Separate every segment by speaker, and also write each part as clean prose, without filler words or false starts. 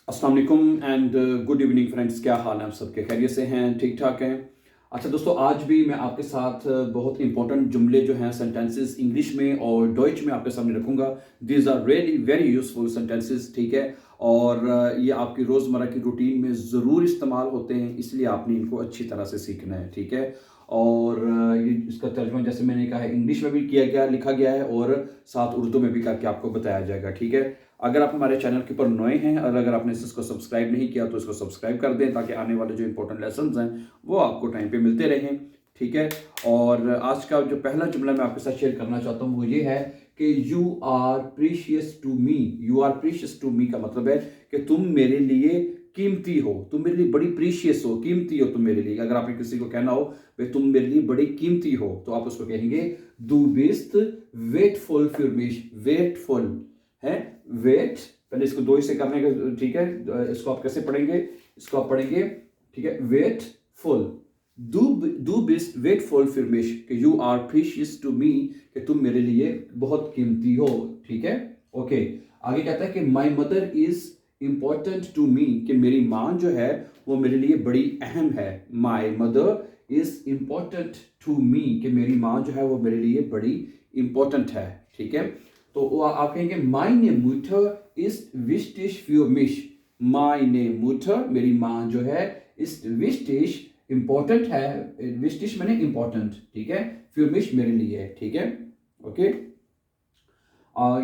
Speaker 1: अस्सलाम वालेकुम and good evening friends. क्या हाल है आप सबके? खैरियत से हैं? ठीक ठाक हैं? अच्छा दोस्तों, आज भी मैं आपके साथ बहुत इंपॉर्टेंट जुमले जो हैं, सेंटेंसेस इंग्लिश में और डॉइच में आपके सामने रखूंगा। These are really very useful sentences, ठीक है। और ये आपकी रोज़मर्रा की रूटीन में ज़रूर इस्तेमाल होते हैं, इसलिए आपने इनको अच्छी तरह से सीखना है, ठीक है। और ये इसका तर्जुमा जैसे मैंने कहा है इंग्लिश में भी किया गया, लिखा गया है, और साथ उर्दू में भी करके आपको बताया जाएगा, ठीक है। अगर आप हमारे चैनल के ऊपर नए हैं और अगर आपने इसको सब्सक्राइब नहीं किया तो इसको सब्सक्राइब कर दें, ताकि आने वाले जो इंपॉर्टेंट लेसन्स हैं वो आपको टाइम पे मिलते रहें, ठीक है। और आज का जो पहला जुमला मैं आपके साथ शेयर करना चाहता हूँ वो ये है कि you are precious to me. You are precious to me का मतलब है कि तुम मेरे लिए कीमती हो, तुम मेरे लिए बड़ी प्रीशियस हो, कीमती हो तुम मेरे लिए। अगर आपने किसी को कहना हो भाई तुम मेरे लिए बड़ी कीमती हो, तो आप उसको कहेंगे दू बिस्ट वेटफुल फॉर मी। वेटफुल है, वेट, पहले इसको दो ही से करने का, ठीक है। इसको आप कैसे पढ़ेंगे? इसको आप पढ़ेंगे, ठीक है, वेटफुल। डू बिस्ट वेटफुल फॉर मी, कि you are precious to me, कि तुम मेरे लिए बहुत कीमती हो, ठीक है। ओके, आगे कहता है कि my mother is important to me, कि मेरी माँ जो है वो मेरे लिए बड़ी अहम है। My mother is important to me, कि मेरी माँ जो है वो मेरे लिए बड़ी इंपॉर्टेंट है, ठीक है। तो आप कहेंगे मायने मुटर इज विस्टिश फ्यूर मिश। मायने मुटर, मेरी माँ जो है, इस विस्टिश इंपॉर्टेंट है, विस्टिश मैंने इंपॉर्टेंट, ठीक है, फ्यूर मिश मेरे लिए, ठीक है। ओके,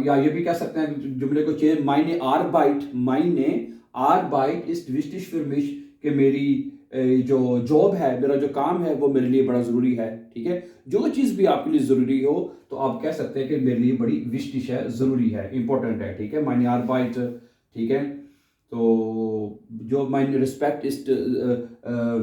Speaker 1: या ये भी कह सकते हैं जुमले को चेंज, मायने आर बाइट, मायने आर बाइट इज विस्टिश फ्यूर मिश, कि मेरी जो जॉब है, मेरा जो काम है वो मेरे लिए बड़ा ज़रूरी है, ठीक है। जो चीज़ भी आपके लिए ज़रूरी हो तो आप कह सकते हैं कि मेरे लिए बड़ी विस्टिश है, ज़रूरी है, इंपॉर्टेंट है, ठीक है। मायने आरबाइट, ठीक है। तो जो मायने रिस्पेक्ट इस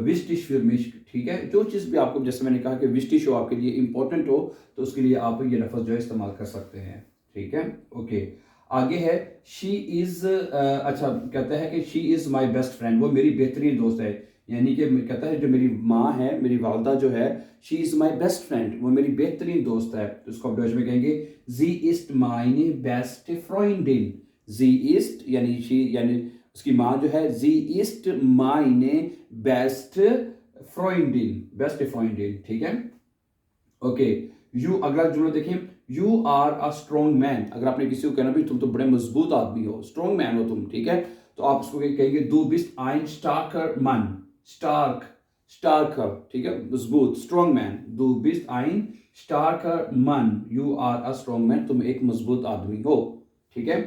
Speaker 1: विस्टिश फिर मिश, ठीक है। जो चीज़ भी आपको, जैसे मैंने कहा कि विस्टिश हो, आपके लिए इंपॉर्टेंट हो, तो उसके लिए आप ये लफ्ज़ जो है इस्तेमाल कर सकते हैं, ठीक है। ओके, आगे है शी इज़, अच्छा कहता है कि she is my best friend, वो मेरी बेहतरीन दोस्त है। यानी कि कहता है जो मेरी माँ है, मेरी वालदा जो है, she is my best friend, वो मेरी बेहतरीन दोस्त है। तो उसको आप डच में कहेंगे जी इस्ट माइने बेस्ट फ्रेंडिन। जी इस्ट यानी शी, यानी उसकी माँ जो है, जी इस्ट माइने बेस्ट फ्रेंडिन, बेस्ट फ्रेंडिन, ठीक है। ओके, यू, अगला जुमला देखें, you are a strong man. अगर आपने किसी को कहना भी तुम तो बड़े मजबूत आदमी हो, स्ट्रॉन्ग मैन हो तुम, ठीक है, तो आप उसको कहेंगे दू बिस्ट आइन स्टार्कर मन। स्टार्क, स्टार्कर, ठीक है, मजबूत, स्ट्रॉन्ग मैन। दू बिस्ट आइन स्टार्कर मन, you are a strong man, तुम एक मजबूत आदमी हो, ठीक है।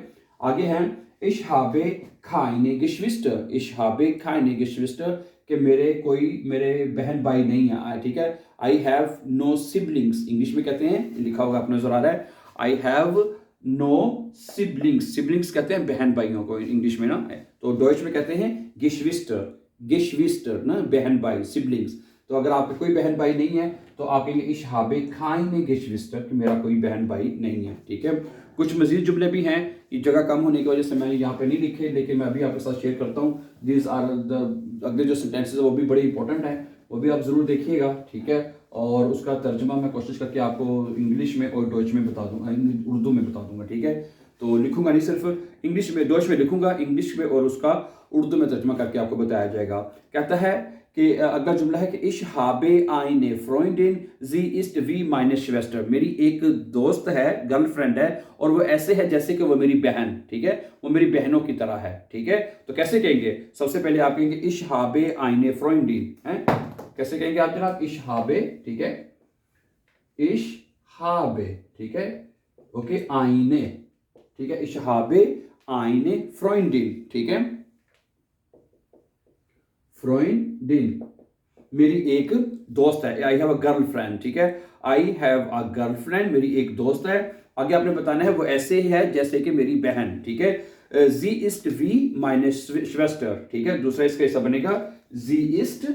Speaker 1: आगे है इश हाबे खाइने geschwister। इश हाबे खाइने geschwister, कि मेरे बहन भाई नहीं है, ठीक है। I have no siblings, English में कहते हैं, लिखा हुआ अपना नजर आ रहा है, I have no siblings. Siblings कहते हैं बहन भाइयों को इंग्लिश में ना, तो डॉइच में कहते हैं गिशविस्टर। गिशविस्टर ना, बहन भाई, सिबलिंग्स। तो अगर आपके कोई बहन भाई नहीं है तो आप कहेंगे इश हाबे खाइने गिशविस्टर, कि मेरा कोई बहन भाई नहीं है, ठीक है। कुछ मजीद जुमले भी हैं, ये जगह कम होने की वजह से मैंने यहाँ पे नहीं लिखे, लेकिन मैं अभी आपके साथ शेयर करता हूँ। दीज आर द अगले जो सेंटेंसेस है वो भी बड़े इंपॉर्टेंट हैं, वो भी आप ज़रूर देखिएगा, ठीक है। और उसका तर्जुमा मैं कोशिश करके आपको इंग्लिश में और डॉइच में बता दूंगा, उर्दू में बता दूंगा, ठीक है। तो लिखूंगा नहीं, सिर्फ इंग्लिश में, डॉइच में लिखूंगा, इंग्लिश में, और उसका उर्दू में तर्जुमा करके आपको बताया जाएगा। कहता है कि अगला जुमला है कि इश हाबे आइने फ्रोइंडिन जी इस्ट वी माइनस श्वेस्टर। मेरी एक दोस्त है, गर्लफ्रेंड है, और वो ऐसे है जैसे कि वो मेरी बहन, ठीक है, वो मेरी बहनों की तरह है, ठीक है। तो कैसे कहेंगे? सबसे पहले आप कहेंगे इश हाबे आइने फ्रोइंडिन, है, कैसे कहेंगे आप जनाब? इश हाबे, ठीक है, इश हाबे, ठीक है, ओके, आइने, ठीक है, इश हाबे आइने फ्रोइंडिन, ठीक है, फ्रोइंडिन, मेरी एक दोस्त है। आई हैव अ गर्लफ्रेंड, ठीक है, आई हैव अ गर्लफ्रेंड, मेरी एक दोस्त है। आगे आपने बताना है वो ऐसे ही है जैसे कि मेरी बहन, ठीक है। जी इस्ट वी माइनस श्वेस्टर, ठीक है, दूसरा इसका हिस्सा बनेगा जी इस्ट,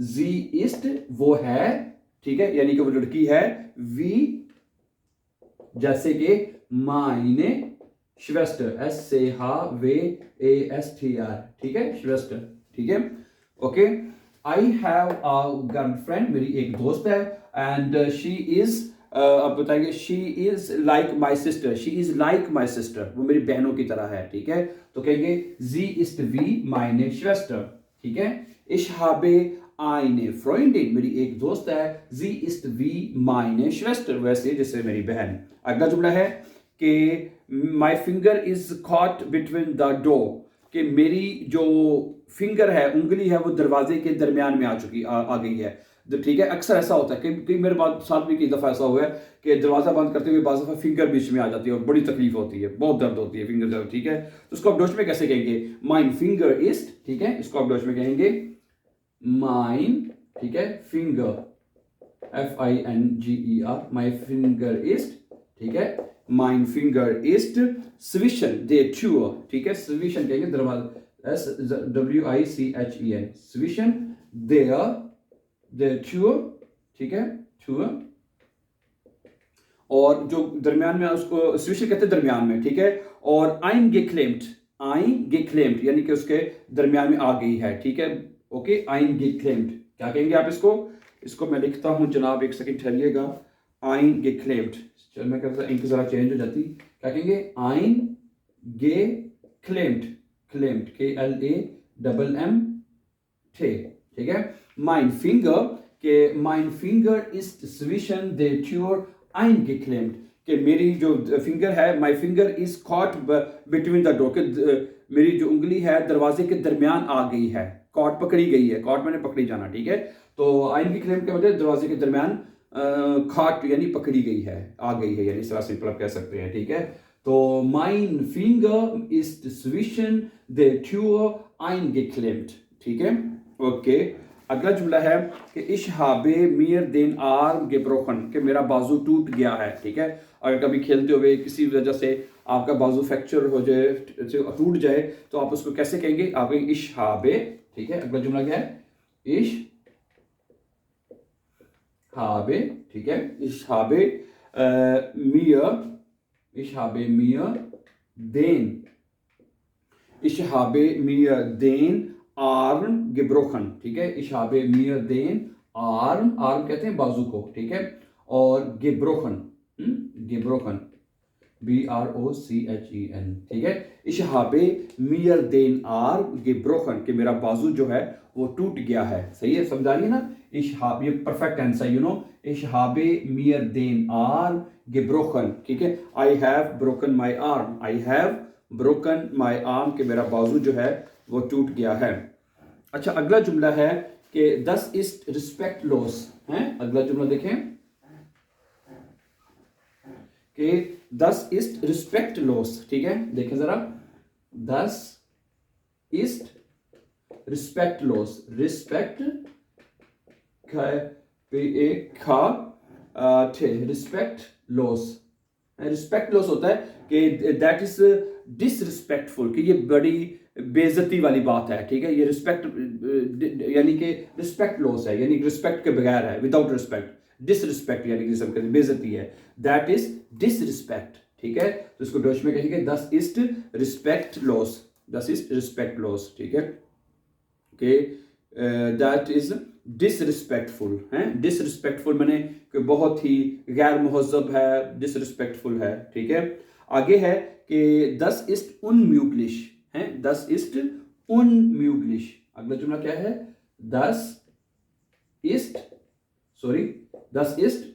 Speaker 1: जी इस्ट वो है, ठीक है, यानी कि वो लड़की है, वी जैसे कि माइने श्वेस्टर, एस से हा वे ए एस टी आर, ठीक है, श्वेस्टर, ठीक है। Okay, I have a girlfriend, मेरी एक दोस्त है, एंड शी इज आप बताएंगे she is like my sister, she is like my sister, वो मेरी बहनों की तरह है, ठीक है। तो कहेंगे जी इस्ट वी माइने श्वेस्टर, ठीक है। इश habe eine Freundin, मेरी एक दोस्त है, जी इस्ट वी माइने श्वेस्टर, वैसे जैसे मेरी बहन। अगला जुमला है कि माई finger is caught between the door, कि मेरी जो फिंगर है, उंगली है, वो दरवाजे के दरमियान में आ गई है। तो ठीक है, अक्सर ऐसा होता है कि कई मेरे साथ भी कई दफ़ा ऐसा हुआ है कि दरवाज़ा बंद करते हुए बाज़ दफ़ा फिंगर बीच में आ जाती है और बड़ी तकलीफ होती है, बहुत दर्द होती है फिंगर दर्द, ठीक है। तो उसको आप डोच में कैसे कहेंगे? माइन फिंगर इस्ट, ठीक है, इसको आप डोच में कहेंगे माइन, ठीक है, finger FINGER, my finger east, ठीक है, माइन फिंगर इस्ट स्विशन दे टूर, ठीक है, स्विशन कहेंगे दरवाजा SWICHEN, स्विशन दे टूर, ठीक है, टूर। और जो दरमियान में उसको स्विशन कहते हैं दरमियान में, ठीक है। और आइन गेक्लेम्ड यानी कि उसके दरमियान में आ गई है, ठीक है, ओके। आइन गेक्लेम्ड क्या कहेंगे आप इसको? इसको मैं लिखता हूं जनाब, एक सेकंड ठहरिएगा। आइन गेक्लेम्ड, चल मैं कहता इनकी जरा चेंज हो जाती, क्या कहेंगे? आइन गेक्लेम्ड, क्लेम्ड KLAMM, ठीक है। माइन फिंगर के माइन फिंगर इज स्विशन दे ट्यूर आइन गेक्लेम्ड, कि मेरी जो फिंगर है, my finger is caught between the door, के मेरी जो उंगली है दरवाजे के दरमियान आ गई है, कॉट पकड़ी गई है, कॉट मैंने पकड़ी जाना, ठीक है। तो आइन गेक्लेम्ड के मतलब दरवाजे के दरमियान खाट यानी पकड़ी गई है, आ गई है, यानी इस तरह सिंपल आप कह सकते हैं, ठीक है। तो माइन फिंगर इज स्विशन दे ट्यूर आइन गेक्लेम्ड, ठीक है, ओके। अगला जुमला है कि इश habe mir den Arm gebrochen, कि मेरा बाजू टूट गया है, ठीक है। अगर कभी खेलते हुए किसी वजह से आपका बाजू फ्रैक्चर हो जाए, टूट जाए, तो आप उसको कैसे कहेंगे? आप कहेंगे इश habe, ठीक है। अगला जुमला क्या है? इश habe, ठीक है, इश habe mir den, ich habe mir den Arm gebrochen, ठीक है। Ich habe mir den Arm कहते हैं बाजू को, ठीक है। और gebrochen, gebrochen BROCHEN, ठीक है। Ich habe mir den Arm gebrochen, कि मेरा बाजू जो है वो टूट गया है, सही है, समझ आ रही है ना? Ich habe, ये perfect answer, you know, ich habe mir den Arm gebrochen, ठीक है। I have broken my arm, I have broken my arm, कि मेरा बाजू जो है वो टूट गया है। अच्छा, अगला जुमला है कि दस इज रिस्पेक्ट लॉस है। अगला जुमला देखें कि दस इज रिस्पेक्ट लॉस, ठीक है, देखें जरा, दस is respect loss, respect respect loss, respect loss होता है कि दैट इज डिसरिस्पेक्टफुल, कि ये बड़ी बेइज्जती वाली बात है, ठीक है। ये रिस्पेक्ट यानी कि रिस्पेक्ट लॉस है, यानी रिस्पेक्ट के बगैर है, विदाउट रिस्पेक्ट। डिसरिस्पेक्ट यानी कि सब बेइज्जती है, दैट इज डिसरिस्पेक्ट, ठीक है। तो इसको डच में कहेंगे दस इज रिस्पेक्ट लॉस, दस इज रिस्पेक्ट लॉस, ठीक है, कि दैट इज डिसरिस्पेक्टफुल है। डिसरिस्पेक्टफुल माने कि बहुत ही गैर महज़ब है, डिसरिस्पेक्टफुल है, ठीक है। आगे है कि दस इज उनम्यूगलिश है, दस इज उनम्यूगलिश। अगला जुमला क्या है? दस इज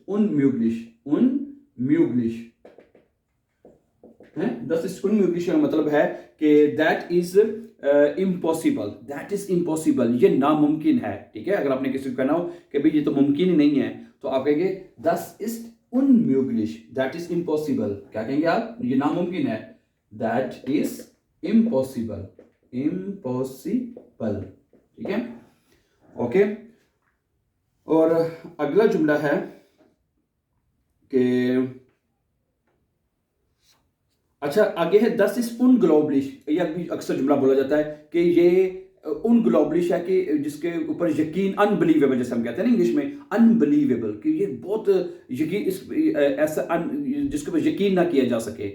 Speaker 1: उनम्यूगलिश, उनम्यूगलिश है। दस इज उनम्यूगलिश का मतलब है कि that is impossible, that is impossible, ये नामुमकिन है, ठीक है। अगर आपने किसी को कहना हो कि भाई ये तो मुमकिन ही नहीं है, तो आप कहेंगे दस इज उनम्यूगलिश, दैट इज इम्पॉसिबल। क्या कहेंगे आप? ये नामुमकिन है, दैट इज इम्पॉसिबल, इम्पॉसिबल, ठीक है, ओके। और अगला जुमला है कि अच्छा, आगे है दस इज उनग्लोबलिश। ये भी अक्सर जुमला बोला जाता है कि ये उनग्लोबलिश है, कि जिसके ऊपर यकीन, अनबिलीवेबल जैसे हम कहते हैं ना इंग्लिश में, अनबिलीवेबल, कि ये बहुत यकीन, ऐसा जिसके ऊपर यकीन ना किया जा सके,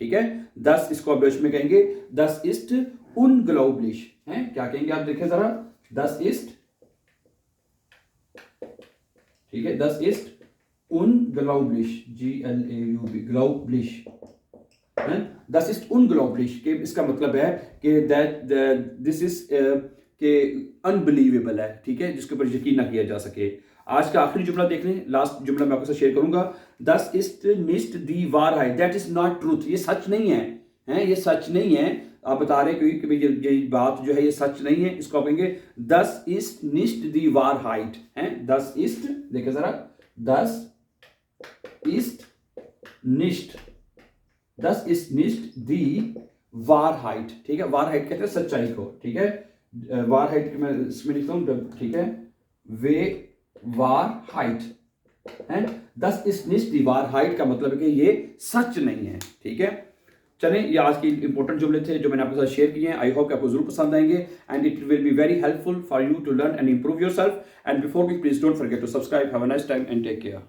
Speaker 1: ठीक है। दस इसको आप डच में कहेंगे दस इज उनग्लोबलिश है। क्या कहेंगे आप? देखें जरा, दस इज, ठीक है, दस is unglaublich, GLAUB, glaublich, das ist unglaublich, कि इसका मतलब है कि दिस इज कि अनबिलीवेबल है, ठीक है, जिसके ऊपर यकीन ना किया जा सके। आज का आखिरी जुमला देख लें, लास्ट जुमला मैं आपके साथ शेयर करूंगा। दस इस्ट निस्ट दी वारहाइट, दैट इज नॉट ट्रूथ, ये सच नहीं है, ये सच नहीं है। आप बता रहे हैं कि भाई ये बात जो है ये सच नहीं है, इसको आप कहेंगे दस इस्ट निस्ट दी वारहाइट, दस इस्ट, देखिए जरा, दस इस्ट निस्ट, दस इस्ट निस्ट दी वारहाइट, ठीक है, वारहाइट कहते हैं सच्चाई को, ठीक है, वारहाइट मैं इसमें लिखता हूं, ठीक है, वे वारहाइट है, दस इस्ट निस्ट दी वारहाइट का मतलब है कि ये सच नहीं है, ठीक है। चलें, ये आज के इंपॉर्टेंट जुमले थे जो मैंने आपके साथ शेयर किए हैं। आई होप कि आपको जरूर पसंद आएंगे and it will be very helpful for you to learn and improve yourself. And before we please don't forget to subscribe. Have a nice time and take care.